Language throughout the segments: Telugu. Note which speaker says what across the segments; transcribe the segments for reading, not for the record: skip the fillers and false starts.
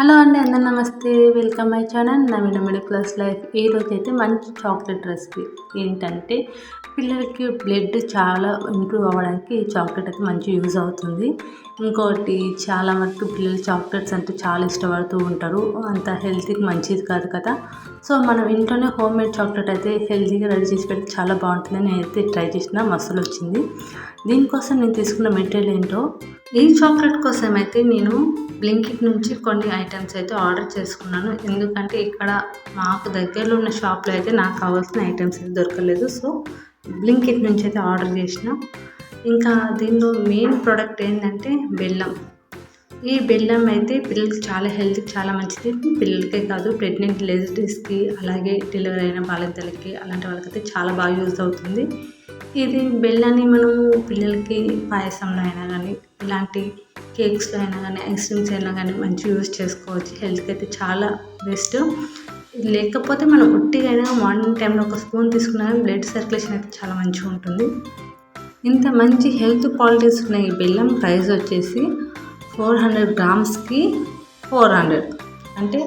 Speaker 1: హలో అండి, అందరు నమస్తే. Welcome my channel Naveena middle class life. ఈరోజైతే మంచి చాక్లెట్ రెసిపీ ఏంటంటే, పిల్లలకి బ్లడ్ చాలా ఇంప్రూవ్ అవ్వడానికి ఈ చాక్లెట్ అయితే మంచి యూజ్ అవుతుంది. ఇంకోటి, చాలా వరకు పిల్లలు చాక్లెట్స్ అంటే చాలా ఇష్టపడుతూ ఉంటారు. అంత హెల్త్కి మంచిది కాదు కదా. సో మనం ఇంట్లోనే హోమ్ మేడ్ చాక్లెట్ అయితే హెల్తీగా రెడీ చేసి పెడితే చాలా బాగుంటుంది. నేనైతే ట్రై చేసిన, మస్తు వచ్చింది. దీనికోసం నేను తీసుకున్న మెటీరియల్ ఏంటో, ఈ చాక్లెట్ కోసం అయితే నేను బ్లింకిట్ నుంచి కొన్ని ఐటమ్స్ అయితే ఆర్డర్ చేసుకున్నాను. ఎందుకంటే ఇక్కడ మాకు దగ్గరలో ఉన్న షాప్లో అయితే నాకు కావాల్సిన ఐటమ్స్ అయితే దొరకలేదు. సో బ్లింకిట్ నుంచి అయితే ఆర్డర్ చేసిన. ఇంకా దీనిలో మెయిన్ ప్రోడక్ట్ ఏంటంటే బెల్లం. ఈ బెల్లం అయితే పిల్లలకి చాలా హెల్త్కి చాలా మంచిది. పిల్లలకే కాదు, ప్రెగ్నెంట్ లేడీస్కి, అలాగే డెలివరీ అయిన బాలింతలకి, అలాంటి వాళ్ళకైతే చాలా బాగా యూజ్ అవుతుంది. ఇది బెల్లాన్ని మనము పిల్లలకి పాయసంలో అయినా కానీ, ఇలాంటి కేక్స్లో అయినా కానీ, ఐస్ క్రీమ్స్ అయినా కానీ మంచి యూజ్ చేసుకోవచ్చు. హెల్త్కి అయితే చాలా బెస్ట్. లేకపోతే మనం ఉట్టిగా అయినా మార్నింగ్ టైంలో ఒక స్పూన్ తీసుకున్నా కానీ బ్లడ్ సర్క్యులేషన్ అయితే చాలా మంచిగా ఉంటుంది. ఇంత మంచి హెల్త్ క్వాలిటీస్ ఉన్న ఈ బెల్లం ప్రైస్ వచ్చేసి 400 గ్రామ్స్కి 400, అంటే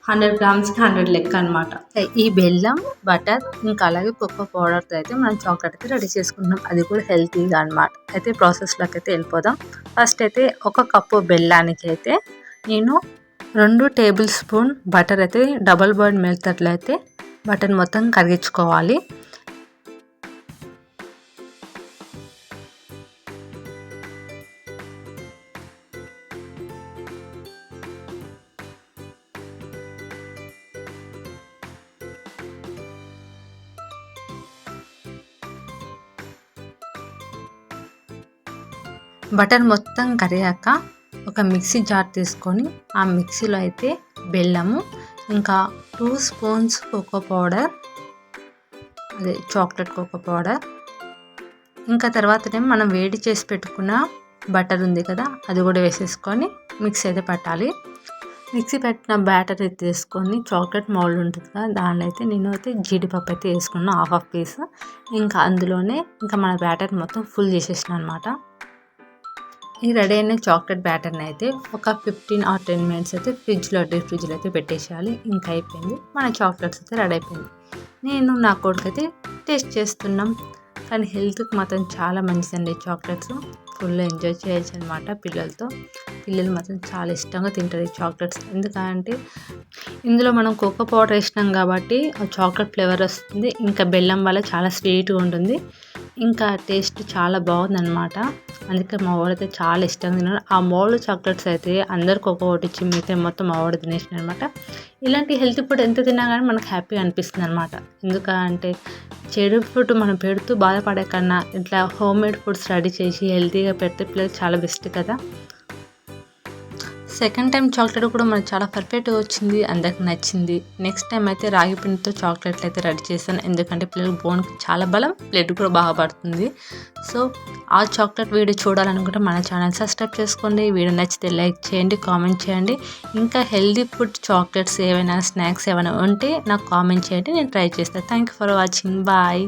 Speaker 1: 100 గ్రామ్స్కి 100 లెక్క అనమాట. ఈ బెల్లం, బటర్, ఇంకా అలాగే కోకో పౌడర్తో అయితే మనం చాక్లెట్ అయితే రెడీ చేసుకుంటున్నాం. అది కూడా హెల్తీగా అనమాట. అయితే ప్రాసెస్లోకి అయితే వెళ్ళిపోదాం. ఫస్ట్ అయితే 1 కప్పు బెల్లానికి అయితే నేను 2 టేబుల్ స్పూన్ బటర్ అయితే డబుల్ బాయిల్డ్ మెల్తట్లో అయితే బటర్ మొత్తం కరిగించుకోవాలి. బటర్ మొత్తం కరిగాక ఒక మిక్సీ జార్ తీసుకొని ఆ మిక్సీలో అయితే బెల్లము, ఇంకా 2 స్పూన్స్ కోకో పౌడర్, అదే చాక్లెట్ కోకో పౌడర్, ఇంకా తర్వాతనే మనం వేడి చేసి పెట్టుకున్న బటర్ ఉంది కదా, అది కూడా వేసేసుకొని మిక్సీ అయితే పట్టాలి. మిక్సీ పెట్టిన బ్యాటర్ అయితే తీసుకొని చాక్లెట్ మౌల్డ్ ఉంటుంది కదా, దానిలో అయితే నేను అయితే జీడిపప్పు అయితే వేసుకున్నాను, హాఫ్ పీస్. ఇంకా అందులోనే ఇంకా మన బ్యాటర్ మొత్తం ఫుల్ చేసేసిన అనమాట. ఈ రెడీ అయిన చాక్లెట్ బ్యాటర్ని అయితే ఒక 15 or 10 minutes అయితే డీప్ ఫ్రిడ్జ్లో అయితే పెట్టేసేయాలి. ఇంకా అయిపోయింది, మన చాక్లెట్స్ అయితే రెడీ అయిపోయింది. నేను నా కొడుకైతే టేస్ట్ చేస్తున్నాం. కానీ హెల్త్కి మాత్రం చాలా మంచిదండి చాక్లెట్స్. ఫుల్ ఎంజాయ్ చేయొచ్చు అనమాట పిల్లలతో. పిల్లలు మాత్రం చాలా ఇష్టంగా తింటారు ఈ చాక్లెట్స్. ఎందుకంటే ఇందులో మనం కోకో పౌడర్ వేసినాం కాబట్టి ఆ చాక్లెట్ ఫ్లేవర్ వస్తుంది. ఇంకా బెల్లం వల్ల చాలా స్వీట్గా ఉంటుంది. ఇంకా టేస్ట్ చాలా బాగుందన్నమాట. అందుకే మా వాడైతే చాలా ఇష్టంగా తిన్నాడు. ఆ మోల్డ్ చాక్లెట్స్ అయితే అందరికి ఒక్కొక్కటి ఇచ్చి మిగతా మొత్తం మా వాడు తినేసిన అనమాట. ఇలాంటి హెల్తీ ఫుడ్ ఎంత తిన్నా కానీ మనకు హ్యాపీగా అనిపిస్తుంది అనమాట. ఎందుకంటే చెడు ఫుడ్ మనం పెడుతూ బాధపడే కన్నా ఇట్లా హోమ్ మేడ్ ఫుడ్స్ రెడీ చేసి హెల్తీగా పెడితే పిల్లలకి చాలా బెస్ట్ కదా. సెకండ్ టైం చాక్లెట్ కూడా మనకు చాలా పర్ఫెక్ట్గా వచ్చింది, అందరికి నచ్చింది. నెక్స్ట్ టైం అయితే రాగి పిండితో చాక్లెట్లు అయితే రెడీ చేశాను. ఎందుకంటే పిల్లలకి బోన్కి చాలా బలం, బ్లడ్ కూడా బాగా పడుతుంది. సో ఆ చాక్లెట్ వీడియో చూడాలనుకుంటే మన ఛానల్ సబ్స్క్రైబ్ చేసుకోండి. వీడియో నచ్చితే లైక్ చేయండి, కామెంట్ చేయండి. ఇంకా హెల్తీ ఫుడ్ చాక్లెట్స్ ఏవైనా స్నాక్స్ ఏమైనా ఉంటే నాకు కామెంట్ చేయండి, నేను ట్రై చేస్తాను. Thank you for watching. Bye.